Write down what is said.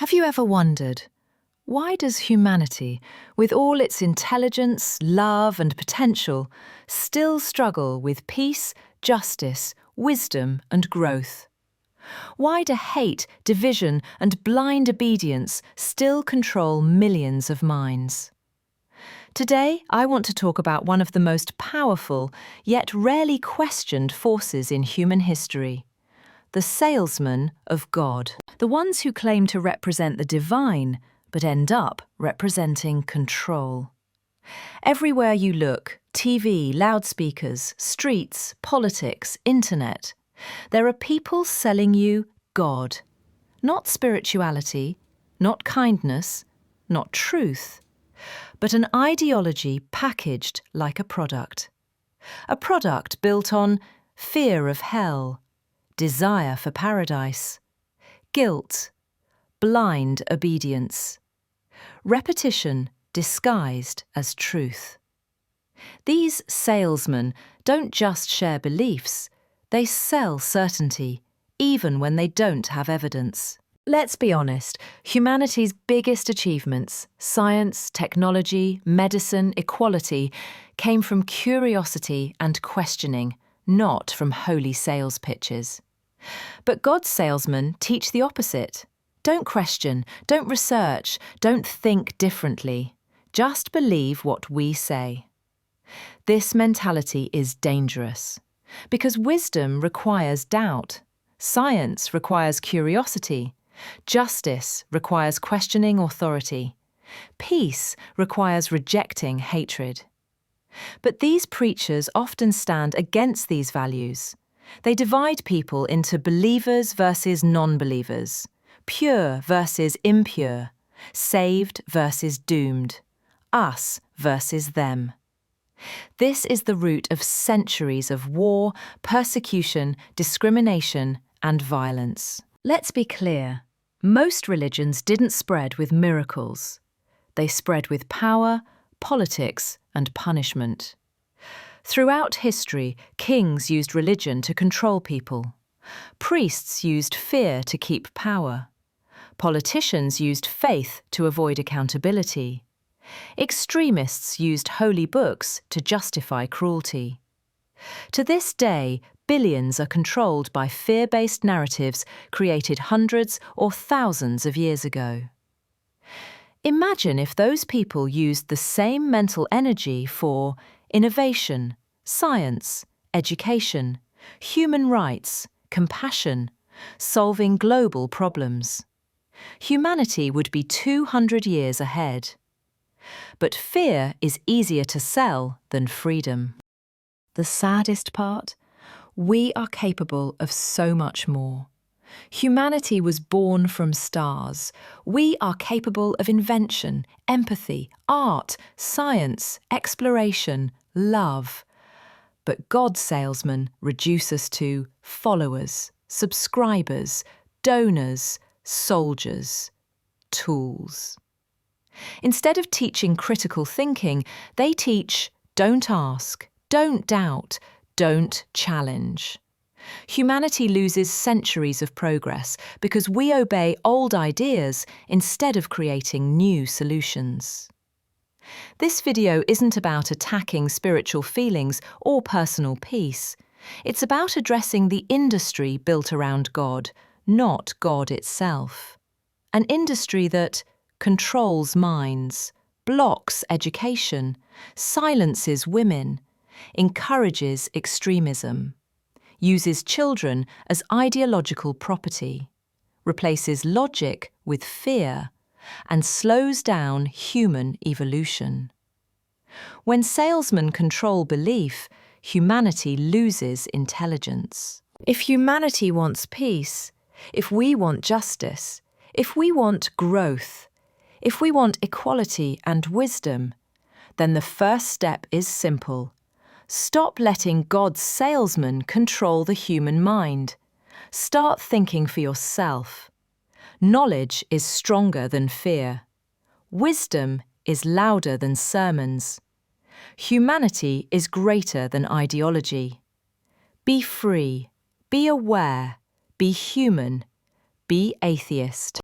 Have you ever wondered, why does humanity, with all its intelligence, love and potential, still struggle with peace, justice, wisdom and growth? Why do hate, division and blind obedience still control millions of minds? Today, I want to talk about one of the most powerful, yet rarely questioned forces in human history: the salesmen of God. The ones who claim to represent the divine, but end up representing control. Everywhere you look, TV, loudspeakers, streets, politics, internet, there are people selling you God. Not spirituality, not kindness, not truth, but an ideology packaged like a product. A product built on fear of hell, desire for paradise, guilt, blind obedience, repetition disguised as truth. These salesmen don't just share beliefs, they sell certainty, even when they don't have evidence. Let's be honest, humanity's biggest achievements, science, technology, medicine, equality, came from curiosity and questioning, not from holy sales pitches. But God's salesmen teach the opposite. Don't question, don't research, don't think differently. Just believe what we say. This mentality is dangerous, because wisdom requires doubt, science requires curiosity, justice requires questioning authority, peace requires rejecting hatred. But these preachers often stand against these values. They divide people into believers versus non-believers, pure versus impure, saved versus doomed, us versus them. This is the root of centuries of war, persecution, discrimination, and violence. Let's be clear, most religions didn't spread with miracles. They spread with power, politics, and punishment. Throughout history, kings used religion to control people. Priests used fear to keep power. Politicians used faith to avoid accountability. Extremists used holy books to justify cruelty. To this day, billions are controlled by fear-based narratives created hundreds or thousands of years ago. Imagine if those people used the same mental energy for innovation, science, education, human rights, compassion, solving global problems. Humanity would be 200 years ahead. But fear is easier to sell than freedom. The saddest part? We are capable of so much more. Humanity was born from stars. We are capable of invention, empathy, art, science, exploration, love. But God's salesmen reduce us to followers, subscribers, donors, soldiers, tools. Instead of teaching critical thinking, they teach don't ask, don't doubt, don't challenge. Humanity loses centuries of progress because we obey old ideas instead of creating new solutions. This video isn't about attacking spiritual feelings or personal peace. It's about addressing the industry built around God, not God itself. An industry that controls minds, blocks education, silences women, encourages extremism, uses children as ideological property, replaces logic with fear, and slows down human evolution. When salesmen control belief, humanity loses intelligence. If humanity wants peace, if we want justice, if we want growth, if we want equality and wisdom, then the first step is simple. Stop letting God's salesman control the human mind. Start thinking for yourself. Knowledge is stronger than fear. Wisdom is louder than sermons. Humanity is greater than ideology. Be free, be aware, be human, be atheist.